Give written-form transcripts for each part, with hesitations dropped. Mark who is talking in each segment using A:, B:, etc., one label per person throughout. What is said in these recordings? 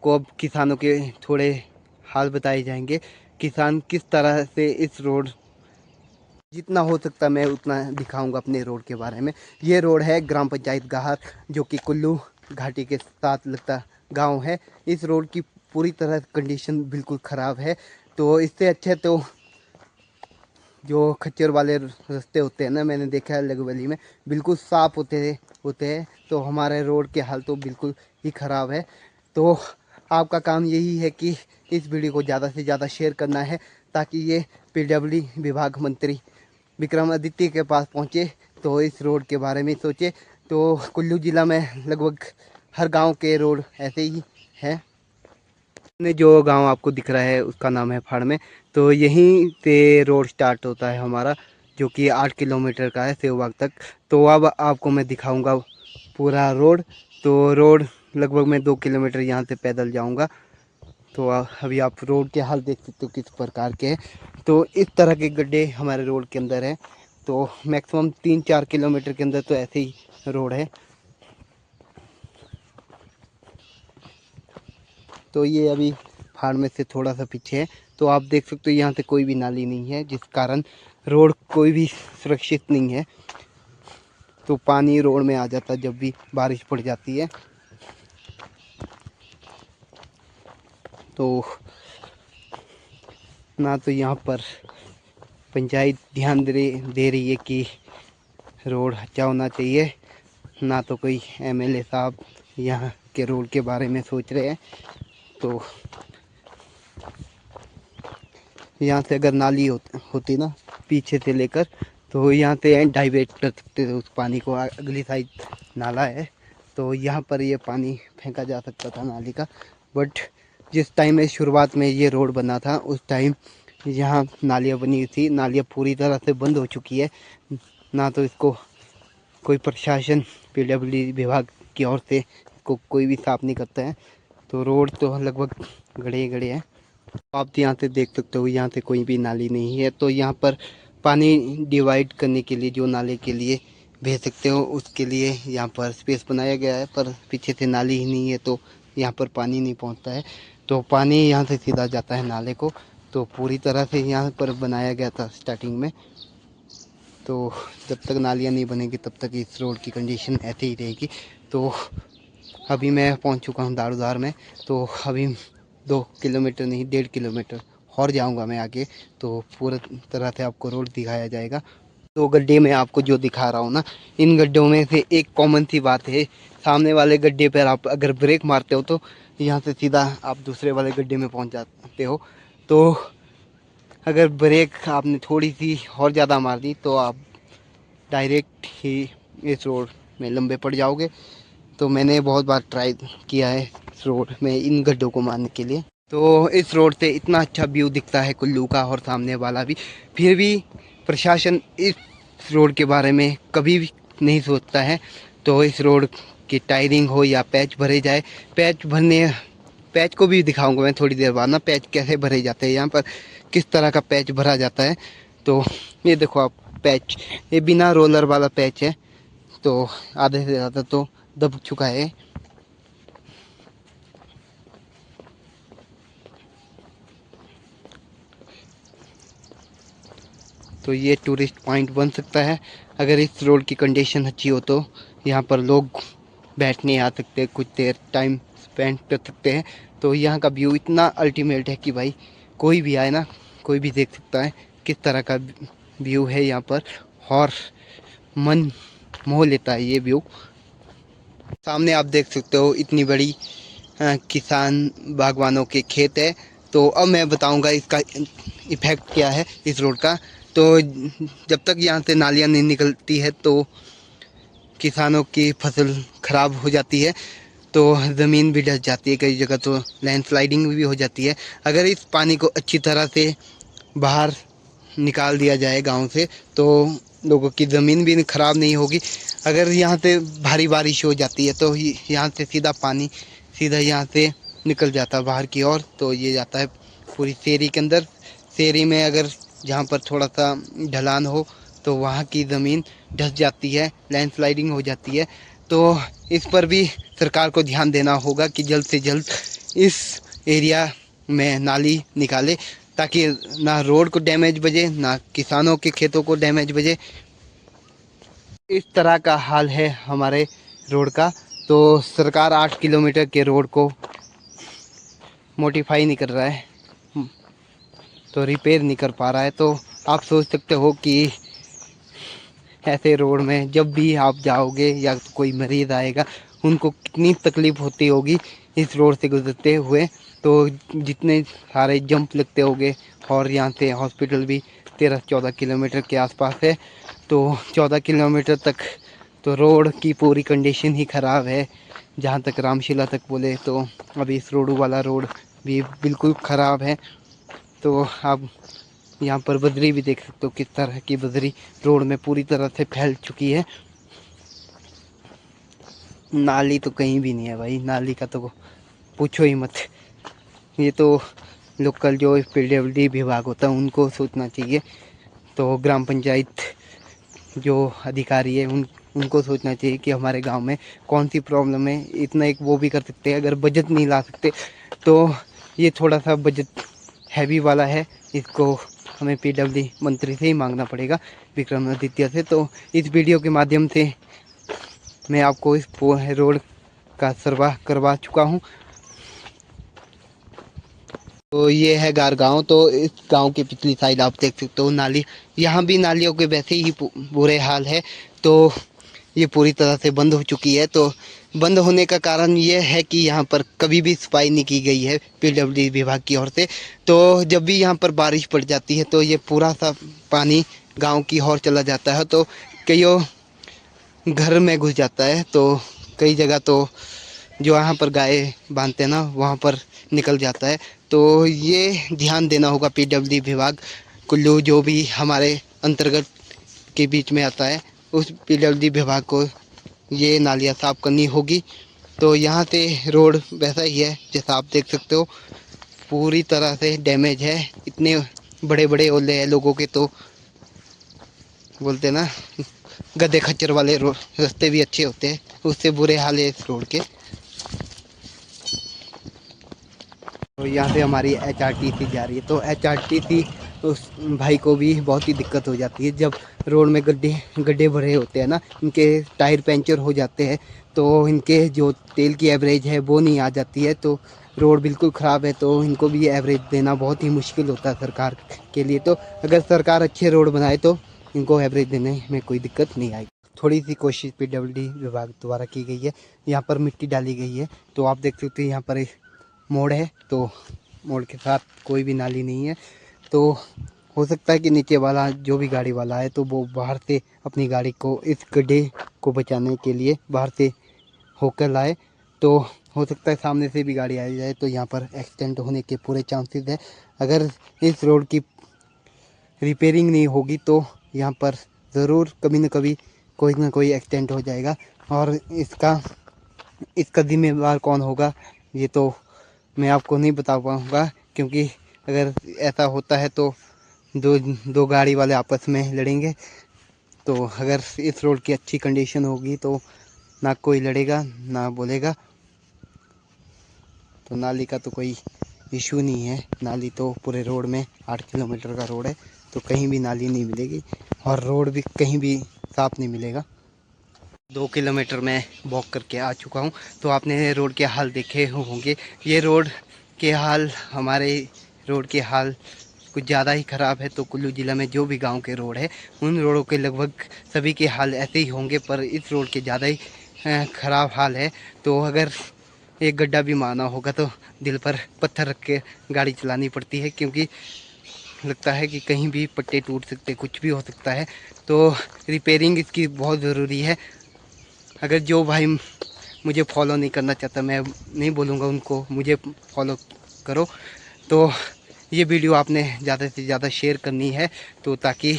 A: आपको अब किसानों के थोड़े हाल बताए जाएंगे। किसान किस तरह से इस रोड, जितना हो सकता मैं उतना दिखाऊंगा अपने रोड के बारे में। ये रोड है ग्राम पंचायत गाहर, जो कि कुल्लू घाटी के साथ लगता गांव है। इस रोड की पूरी तरह कंडीशन बिल्कुल ख़राब है। तो इससे अच्छे तो जो खच्चर वाले रास्ते होते हैं ना, मैंने देखा है लगवली में बिल्कुल साफ़ होते हैं। तो हमारे रोड के हाल तो बिल्कुल ही ख़राब है। तो आपका काम यही है कि इस वीडियो को ज़्यादा से ज़्यादा शेयर करना है, ताकि ये पीडब्ल्यू विभाग मंत्री विक्रमादित्य के पास पहुँचे तो इस रोड के बारे में सोचे। तो कुल्लू ज़िला में लगभग हर गांव के रोड ऐसे ही हैं। जो गांव आपको दिख रहा है उसका नाम है फाड़मे। तो यहीं से रोड स्टार्ट होता है हमारा, जो कि 8 किलोमीटर का है सेवबाग तक। तो अब आपको मैं दिखाऊंगा पूरा रोड। तो रोड लगभग मैं 2 किलोमीटर यहाँ से पैदल जाऊंगा। तो अभी आप रोड के हाल देख सकते हो किस प्रकार के हैं। तो इस तरह के गड्ढे हमारे रोड के अंदर हैं। तो मैक्सिमम 3-4 किलोमीटर के अंदर तो ऐसे ही रोड है। तो ये अभी फाड़ में से थोड़ा सा पीछे है। तो आप देख सकते हो यहाँ से कोई भी नाली नहीं है, जिस कारण रोड कोई भी सुरक्षित नहीं है। तो पानी रोड में आ जाता है जब भी बारिश पड़ जाती है। तो ना तो यहाँ पर पंचायत ध्यान दे रही है कि रोड अच्छा होना चाहिए, ना तो कोई एमएलए साहब यहाँ के रोड के बारे में सोच रहे हैं। तो यहाँ से अगर नाली होती ना पीछे से लेकर, तो यहाँ से डाइवर्ट कर सकते थे उस पानी को। अगली साइड नाला है, तो यहाँ पर ये पानी फेंका जा सकता था नाली का। बट जिस टाइम में शुरुआत में ये रोड बना था, उस टाइम यहाँ नालियाँ बनी थी। नालियाँ पूरी तरह से बंद हो चुकी है। ना तो इसको कोई प्रशासन पीडब्ल्यू विभाग की ओर से इसको कोई भी साफ नहीं करता है। तो रोड तो लगभग गड़े हैं। आप यहाँ से देख सकते हो, यहाँ से कोई भी नाली नहीं है। तो यहाँ पर पानी डिवाइड करने के लिए जो नाले के लिए भेज सकते हो, उसके लिए यहाँ पर स्पेस बनाया गया है। पर पीछे से नाली ही नहीं है, तो यहाँ पर पानी नहीं पहुँचता है। तो पानी यहाँ से सीधा जाता है नाले को। तो पूरी तरह से यहाँ पर बनाया गया था स्टार्टिंग में। तो जब तक नालियाँ नहीं बनेगी तब तक इस रोड की कंडीशन ऐसे ही रहेगी। तो अभी मैं पहुँच चुका हूँ दारूदार में। तो अभी 2 किलोमीटर नहीं, 1.5 किलोमीटर और जाऊंगा मैं आगे। तो पूरी तरह से आपको रोड दिखाया जाएगा। 2 गड्ढे में आपको जो दिखा रहा हूँ ना, इन गड्ढों में से एक कॉमन सी बात है। सामने वाले गड्ढे पर आप अगर ब्रेक मारते हो तो यहाँ से सीधा आप दूसरे वाले गड्ढे में पहुँच जाते हो। तो अगर ब्रेक आपने थोड़ी सी और ज़्यादा मार दी तो आप डायरेक्ट ही इस रोड में लंबे पड़ जाओगे। तो मैंने बहुत बार ट्राई किया है इस रोड में इन गड्ढों को मारने के लिए। तो इस रोड से इतना अच्छा व्यू दिखता है कुल्लू का और सामने वाला भी। फिर भी प्रशासन इस रोड के बारे में कभी भी नहीं सोचता है। तो इस रोड की टायरिंग हो या पैच भरे जाए, पैच को भी दिखाऊंगा मैं थोड़ी देर बाद ना, पैच कैसे भरे जाते हैं, यहाँ पर किस तरह का पैच भरा जाता है। तो ये देखो आप पैच, ये बिना रोलर वाला पैच है। तो आधे से ज़्यादा तो दब चुका है। तो ये टूरिस्ट पॉइंट बन सकता है अगर इस रोड की कंडीशन अच्छी हो। तो यहाँ पर लोग बैठने आ सकते हैं, कुछ देर टाइम स्पेंड कर सकते हैं। तो यहाँ का व्यू इतना अल्टीमेट है कि भाई कोई भी आए ना, कोई भी देख सकता है किस तरह का व्यू है यहाँ पर, और मन मोह लेता है ये व्यू। सामने आप देख सकते हो इतनी बड़ी किसान बागवानों के खेत है। तो अब मैं बताऊंगा इसका इफ़ेक्ट क्या है इस रोड का। तो जब तक यहाँ से नालियाँ नहीं निकलती है तो किसानों की फसल ख़राब हो जाती है। तो ज़मीन भी धंस जाती है, कई जगह तो लैंडस्लाइडिंग भी हो जाती है। अगर इस पानी को अच्छी तरह से बाहर निकाल दिया जाए गांव से, तो लोगों की ज़मीन भी ख़राब नहीं होगी। अगर यहाँ से भारी बारिश हो जाती है तो यहाँ से सीधा पानी सीधा यहाँ से निकल जाता है बाहर की ओर। तो ये जाता है पूरी शहरी के अंदर। शहरी में अगर जहाँ पर थोड़ा सा ढलान हो तो वहाँ की ज़मीन धंस जाती है, लैंडस्लाइडिंग हो जाती है। तो इस पर भी सरकार को ध्यान देना होगा कि जल्द से जल्द इस एरिया में नाली निकाले, ताकि ना रोड को डैमेज बजे, ना किसानों के खेतों को डैमेज बजे। इस तरह का हाल है हमारे रोड का। तो सरकार 8 किलोमीटर के रोड को मोडिफाई नहीं कर रहा है, तो रिपेयर नहीं कर पा रहा है। तो आप सोच सकते हो कि ऐसे रोड में जब भी आप जाओगे या तो कोई मरीज़ आएगा, उनको कितनी तकलीफ़ होती होगी इस रोड से गुजरते हुए। तो जितने सारे जंप लगते होंगे, और यहाँ से हॉस्पिटल भी 13-14 किलोमीटर के आसपास है। तो 14 किलोमीटर तक तो रोड की पूरी कंडीशन ही ख़राब है। जहाँ तक रामशिला तक बोले तो अभी इस रोड वाला रोड भी बिल्कुल ख़राब है। तो आप यहाँ पर बजरी भी देख सकते हो, किस तरह की बजरी रोड में पूरी तरह से फैल चुकी है। नाली तो कहीं भी नहीं है भाई, नाली का तो पूछो ही मत। ये तो लोकल जो पीडब्ल्यूडी विभाग होता है उनको सोचना चाहिए। तो ग्राम पंचायत जो अधिकारी है उनको सोचना चाहिए कि हमारे गांव में कौन सी प्रॉब्लम है। इतना एक वो भी कर सकते हैं, अगर बजट नहीं ला सकते तो ये थोड़ा सा बजट हैवी वाला है, इसको हमें पीडब्ल्यूडी मंत्री से ही मांगना पड़ेगा, विक्रमादित्य से। तो इस वीडियो के माध्यम से मैं आपको इस रोड का सर्वा करवा चुका हूँ। तो ये है गार गांव। तो इस गांव के पिछली साइड आप देख सकते हो नाली, यहाँ भी नालियों के वैसे ही बुरे हाल है। तो ये पूरी तरह से बंद हो चुकी है। तो बंद होने का कारण ये है कि यहाँ पर कभी भी सफाई नहीं की गई है पीडब्ल्यूडी विभाग की ओर से। तो जब भी यहाँ पर बारिश पड़ जाती है तो ये पूरा सा पानी गांव की ओर चला जाता है, तो कईयों घर में घुस जाता है। तो कई जगह तो जो यहाँ पर गाय बांधते हैं ना, वहाँ पर निकल जाता है। तो ये ध्यान देना होगा पीडब्ल्यूडी विभाग, कुल्लू जो भी हमारे अंतर्गत के बीच में आता है, उस पीडब्ल्यूडी विभाग को ये नालियाँ साफ़ करनी होगी। तो यहाँ से रोड वैसा ही है जैसा आप देख सकते हो, पूरी तरह से डैमेज है। इतने बड़े बड़े ओले हैं लोगों के, तो बोलते हैं ना गधे खच्चर वाले रास्ते भी अच्छे होते हैं, उससे बुरे हाल है इस रोड के। तो यहाँ से हमारी HRTC जा रही है। तो HRTC उस भाई को भी बहुत ही दिक्कत हो जाती है जब रोड में गड्ढे गड्ढे भरे होते हैं ना, इनके टायर पंचर हो जाते हैं। तो इनके जो तेल की एवरेज है वो नहीं आ जाती है, तो रोड बिल्कुल ख़राब है। तो इनको भी एवरेज देना बहुत ही मुश्किल होता है सरकार के लिए। तो अगर सरकार अच्छे रोड बनाए तो इनको एवरेज देने में कोई दिक्कत नहीं आएगी। थोड़ी सी कोशिश पीडब्ल्यूडी विभाग द्वारा की गई है। यहाँ पर मिट्टी डाली गई है, तो आप देख सकते हैं यहाँ पर मोड़ है, तो मोड़ के साथ कोई भी नाली नहीं है। तो हो सकता है कि नीचे वाला जो भी गाड़ी वाला है तो वो बाहर से अपनी गाड़ी को इस गड्ढे को बचाने के लिए बाहर से होकर लाए। तो हो सकता है सामने से भी गाड़ी आ जाए, तो यहाँ पर एक्सीडेंट होने के पूरे चांसेस है। अगर इस रोड की रिपेयरिंग नहीं होगी तो यहाँ पर ज़रूर कभी न कभी कोई ना कोई एक्सीडेंट हो जाएगा। और इसका जिम्मेदार कौन होगा ये तो मैं आपको नहीं बता पाऊँगा, क्योंकि अगर ऐसा होता है तो दो गाड़ी वाले आपस में लड़ेंगे। तो अगर इस रोड की अच्छी कंडीशन होगी तो ना कोई लड़ेगा ना बोलेगा। तो नाली का तो कोई इशू नहीं है, नाली तो पूरे रोड में 8 किलोमीटर का रोड है, तो कहीं भी नाली नहीं मिलेगी और रोड भी कहीं भी साफ नहीं मिलेगा। 2 किलोमीटर में वॉक करके आ चुका हूँ। तो आपने रोड के हाल देखे होंगे। ये रोड के हाल, हमारे रोड के हाल कुछ ज़्यादा ही ख़राब है। तो कुल्लू ज़िला में जो भी गांव के रोड है उन रोडों के लगभग सभी के हाल ऐसे ही होंगे, पर इस रोड के ज़्यादा ही ख़राब हाल है। तो अगर एक गड्ढा भी मारना होगा तो दिल पर पत्थर रख के गाड़ी चलानी पड़ती है, क्योंकि लगता है कि कहीं भी पट्टे टूट सकते, कुछ भी हो सकता है। तो रिपेयरिंग इसकी बहुत ज़रूरी है। अगर जो भाई मुझे फॉलो नहीं करना चाहता, मैं नहीं बोलूँगा उनको मुझे फॉलो करो। तो ये वीडियो आपने ज़्यादा से ज़्यादा शेयर करनी है, तो ताकि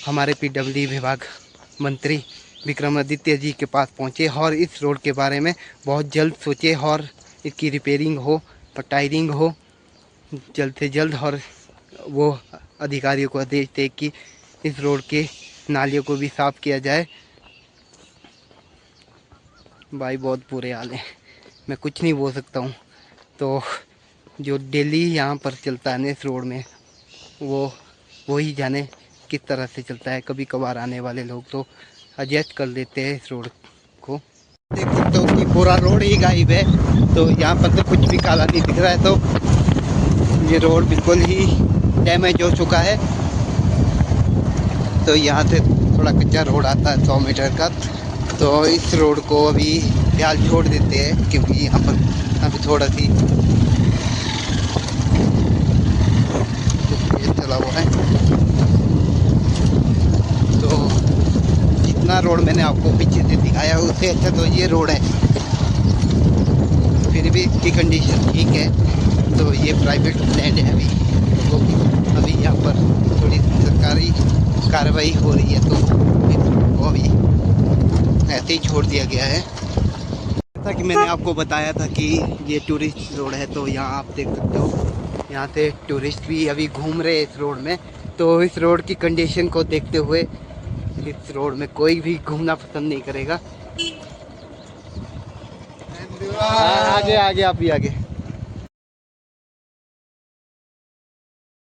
A: हमारे पीडब्ल्यूडी विभाग मंत्री विक्रमादित्य जी के पास पहुँचे और इस रोड के बारे में बहुत जल्द सोचे और इसकी रिपेयरिंग हो, टायरिंग हो जल्द से जल्द। और वो अधिकारियों को आदेश दे कि इस रोड के नालियों को भी साफ़ किया जाए। भाई बहुत बुरे हाल हैं, मैं कुछ नहीं बोल सकता हूँ। तो जो डेली यहाँ पर चलता है ना इस रोड में, वो ही जाने किस तरह से चलता है। कभी कभार आने वाले लोग तो एडजस्ट कर लेते हैं इस रोड को। देख सकते हो कि पूरा रोड ही गायब है, तो यहाँ पर तो कुछ भी काला नहीं दिख रहा है। तो ये रोड बिल्कुल ही डैमेज हो चुका है। तो यहाँ से थोड़ा कच्चा रोड आता है 100 मीटर का, तो इस रोड को अभी फिलहाल छोड़ देते हैं, क्योंकि यहाँ पर अभी थोड़ा सी चला हुआ है। तो जितना रोड मैंने आपको पीछे से दिखाया उससे अच्छा तो ये रोड है, फिर भी इसकी कंडीशन ठीक है। तो ये प्राइवेट लैंड है अभी, तो अभी यहाँ पर थोड़ी सरकारी कार्रवाई हो रही है, तो वो अभी ऐसे ही छोड़ दिया गया है। जैसा कि मैंने आपको बताया था कि ये टूरिस्ट रोड है, तो यहाँ आप देख सकते हो, यहाँ से टूरिस्ट भी अभी घूम रहे हैं इस रोड में। तो इस रोड की कंडीशन को देखते हुए इस रोड में कोई भी घूमना पसंद नहीं करेगा। आगे आगे आप भी आगे।